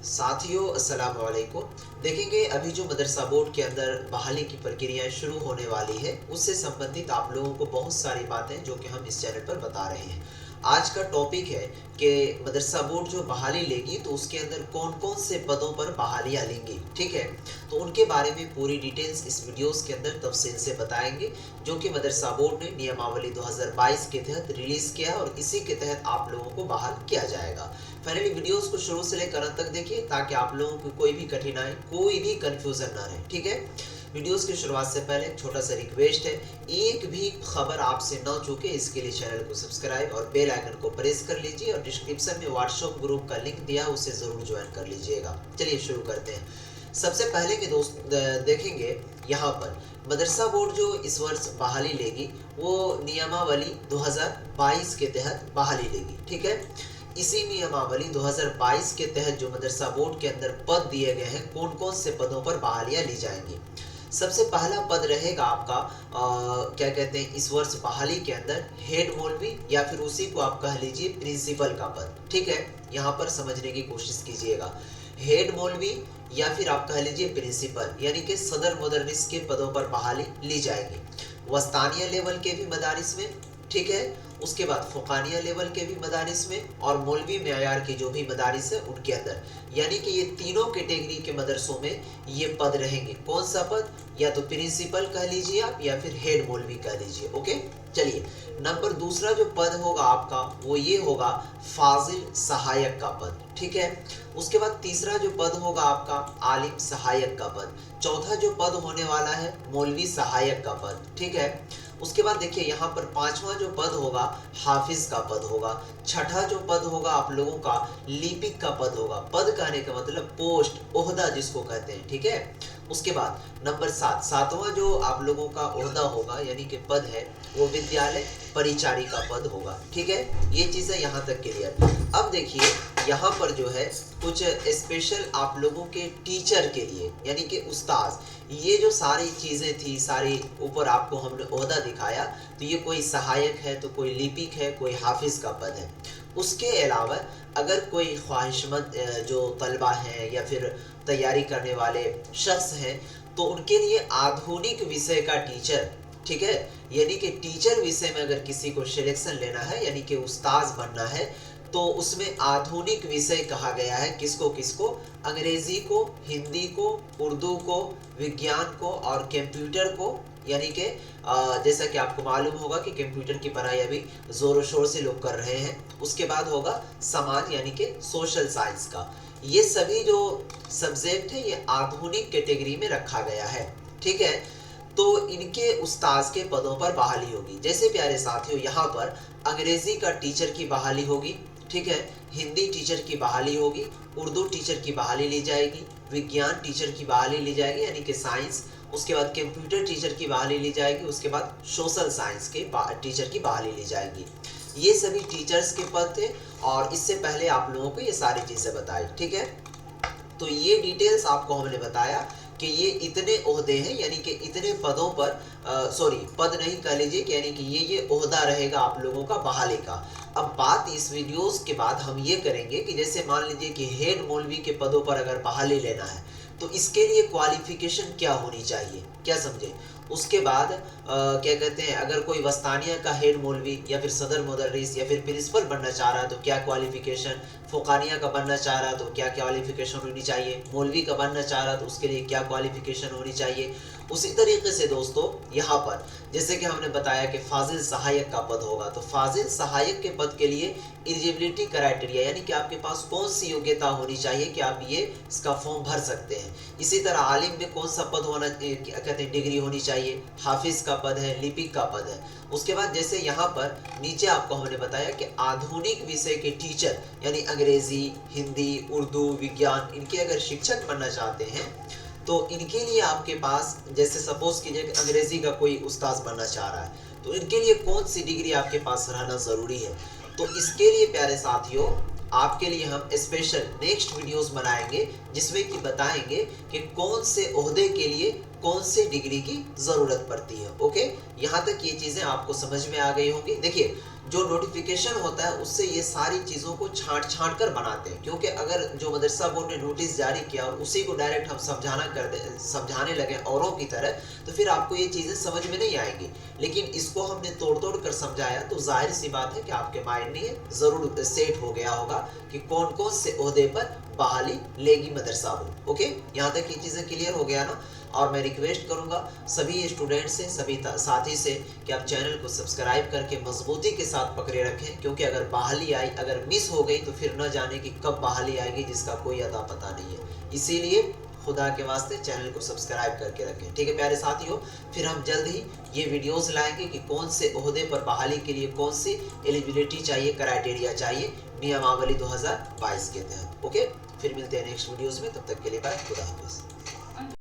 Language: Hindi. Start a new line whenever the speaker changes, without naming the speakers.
साथियों अस्सलाम वालेकुम। देखेंगे अभी जो मदरसा बोर्ड के अंदर बहाली की प्रक्रिया शुरू होने वाली है उससे संबंधित आप लोगों को बहुत सारी बातें जो कि हम इस चैनल पर बता रहे हैं। आज का टॉपिक है कि मदरसा बोर्ड जो बहाली लेगी तो उसके अंदर कौन कौन से पदों पर बहालियाँ लेंगी, ठीक है। तो उनके बारे में पूरी डिटेल्स इस वीडियोस के अंदर तफसील से बताएंगे जो कि मदरसा बोर्ड ने नियमावली 2022 के तहत रिलीज़ किया है और इसी के तहत आप लोगों को बहाल किया जाएगा। फाइनली वीडियोस को शुरू से लेकर अंत तक देखिए ताकि आप लोगों को कोई भी कठिनाई कोई भी कंफ्यूजन ना रहे, ठीक है। वीडियोस की शुरुआत से पहले एक छोटा सा रिक्वेस्ट है, एक भी खबर आपसे ना चूके इसके लिए चैनल को सब्सक्राइब और बेल आइकन को प्रेस कर लीजिए और डिस्क्रिप्शन में व्हाट्सएप ग्रुप का लिंक दिया उसे ज़रूर ज्वाइन कर लीजिएगा। चलिए शुरू करते हैं। सबसे पहले के दोस्त देखेंगे यहाँ पर मदरसा बोर्ड जो इस वर्ष बहाली लेगी वो नियमावली 2022 के तहत बहाली लेगी, ठीक है। इसी नियमावली 2022 के तहत जो मदरसा बोर्ड के अंदर पद दिए गए हैं कौन कौन से पदों पर बहालियां ली जाएंगी। सबसे पहला पद रहेगा आपका क्या कहते हैं इस वर्ष बहाली के अंदर हेड मौलवी या फिर उसी को आप कह लीजिए प्रिंसिपल का पद, ठीक है। यहाँ पर समझने की कोशिश कीजिएगा। हेड मौलवी या फिर आप कह लीजिए प्रिंसिपल यानी कि सदर मुदर्रिस के पदों पर बहाली ली जाएगी वस्तानिया लेवल के भी मदारिस में, ठीक है। उसके बाद फ़ुक़ानिया लेवल के भी मदारिस में और मौलवी मेयार के जो भी मदारिस है उनके अंदर, यानी कि ये तीनों कैटेगरी के मदरसों में ये पद रहेंगे। कौन सा पद? या तो प्रिंसिपल कह लीजिए आप या फिर हेड मौलवी कह लीजिए, ओके। चलिए नंबर दूसरा जो पद होगा आपका वो ये होगा फाजिल सहायक का पद, ठीक है। उसके बाद तीसरा जो पद होगा आपका आलिम सहायक का पद। चौथा जो पद होने वाला है मौलवी सहायक का पद, ठीक है। उसके बाद देखिए यहाँ पर पांचवा जो पद होगा हाफिज का पद होगा। छठा जो पद होगा आप लोगों का लिपिक का पद होगा। पद कहने का मतलब पोस्ट, ओहदा जिसको कहते हैं, ठीक है। उसके बाद नंबर सातवां जो आप लोगों का ओहदा होगा यानी कि पद है वो विद्यालय परिचारी का पद होगा, ठीक है। ये चीज़ें यहाँ तक क्लियर। अब देखिए यहाँ पर जो है कुछ स्पेशल आप लोगों के टीचर के लिए यानी कि उस्ताद, ये जो सारी चीज़ें थी सारी ऊपर आपको हमने ओहदा दिखाया तो ये कोई सहायक है तो कोई लिपिक है कोई हाफिज का पद है। उसके अलावा अगर कोई ख्वाहिशमंद जो तलबा हैं या फिर तैयारी करने वाले शख्स हैं तो उनके लिए आधुनिक विषय का टीचर, ठीक है, यानी कि टीचर विषय में अगर किसी को सिलेक्शन लेना है यानी कि उस्ताद बनना है तो उसमें आधुनिक विषय कहा गया है किसको किसको, अंग्रेजी को, हिंदी को, उर्दू को, विज्ञान को और कंप्यूटर को, यानी कि जैसा कि आपको मालूम होगा कि कंप्यूटर की पढ़ाई अभी ज़ोरों शोर से लोग कर रहे हैं। उसके बाद होगा समाज यानी कि सोशल साइंस का। ये सभी जो सब्जेक्ट है ये आधुनिक कैटेगरी में रखा गया है, ठीक है। तो इनके उस्ताद के पदों पर बहाली होगी। जैसे प्यारे साथियों यहाँ पर अंग्रेजी का टीचर की बहाली होगी, ठीक है, हिंदी टीचर की बहाली होगी, उर्दू टीचर की बहाली ली जाएगी, विज्ञान टीचर की बहाली ली जाएगी यानी कि साइंस, उसके बाद कंप्यूटर टीचर की बहाली ली जाएगी, उसके बाद सोशल साइंस के टीचर की बहाली ली जाएगी। ये सभी टीचर्स के पद थे और इससे पहले आप लोगों को ये सारी चीज़ें बताई, ठीक है। तो ये डिटेल्स आपको हमने बताया कि ये इतने ओहदे हैं यानी कि इतने पदों पर पद नहीं कह लीजिए कि यानी कि ये ओहदा रहेगा आप लोगों का बहाली का। अब बात इस वीडियोस के बाद हम ये करेंगे कि जैसे मान लीजिए कि हेड मौलवी के पदों पर अगर बहाली लेना है तो इसके लिए क्वालिफिकेशन क्या होनी चाहिए, क्या समझे। उसके बाद क्या कहते हैं अगर कोई वस्तानिया का हेड मौलवी या फिर सदर मुदर्रिस या फिर प्रिंसिपल बनना चाह रहा है तो क्या क्वालिफिकेशन, फ़ुक़ानिया का बनना चाह रहा है तो क्या क्वालिफिकेशन होनी चाहिए, मौलवी का बनना चाह रहा है तो उसके लिए क्या क्वालिफिकेशन होनी चाहिए। उसी तरीके से दोस्तों यहाँ पर जैसे कि हमने बताया कि फाजिल सहायक का पद होगा तो फाजिल सहायक के पद के लिए एलिजिबिलिटी क्राइटेरिया यानी कि आपके पास कौन सी योग्यता होनी चाहिए कि आप ये इसका फॉर्म भर सकते हैं। इसी तरह आलिम में कौन सा पद होना क्या कहते हैं डिग्री होनी चाहिए, हाफिज का पद है, लिपिक का पद है। उसके बाद जैसे यहाँ पर नीचे आपको हमने बताया कि आधुनिक विषय के टीचर यानी अंग्रेजी, हिंदी, उर्दू, विज्ञान इनके अगर शिक्षक बनना चाहते हैं तो इनके लिए आपके पास जैसे सपोज कीजिए कि अंग्रेजी का कोई उस्ताद बनना चाह रहा है तो इनके लिए कौन सी डिग्री आपके पास रहना ज़रूरी है। तो इसके लिए प्यारे साथियों आपके लिए हम स्पेशल नेक्स्ट वीडियोस बनाएंगे जिसमें कि बताएंगे कि कौन से ओहदे के लिए कौन से डिग्री की ज़रूरत पड़ती है। ओके, यहाँ तक ये चीज़ें आपको समझ में आ गई होंगी। देखिए जो नोटिफिकेशन होता है उससे ये सारी चीज़ों को छांट छांट कर बनाते हैं, क्योंकि अगर जो मदरसा बोर्ड ने नोटिस जारी किया और उसी को डायरेक्ट हम समझाने लगे औरों की तरह, तो फिर आपको ये चीज़ें समझ में नहीं आएंगी। लेकिन इसको हमने तोड़ तोड़ कर समझाया, तो जाहिर सी बात है कि आपके माइंड में ये ज़रूर सेट हो गया होगा कि कौन कौन से ओहदे पर बहाली लेगी मदरसा बोर्ड। ओके, यहाँ तक ये चीज़ें क्लियर हो गया ना। और मैं रिक्वेस्ट करूंगा सभी स्टूडेंट से, सभी साथी से कि आप चैनल को सब्सक्राइब करके मजबूती के साथ पकड़े रखें, क्योंकि अगर बहाली आई, अगर मिस हो गई तो फिर न जाने कि कब बहाली आएगी जिसका कोई अता पता नहीं है। इसीलिए खुदा के वास्ते चैनल को सब्सक्राइब करके रखें। ठीक है प्यारे साथियों, फिर हम जल्द ही ये वीडियोस लाएंगे कि कौन से ओहदे पर बहाली के लिए कौन सी एलिजिबिलिटी चाहिए, क्राइटेरिया चाहिए नियमावली 2022 के तहत। ओके, फिर मिलते हैं नेक्स्ट वीडियोस में, तब तक के लिए बाय, खुदा हाफिज।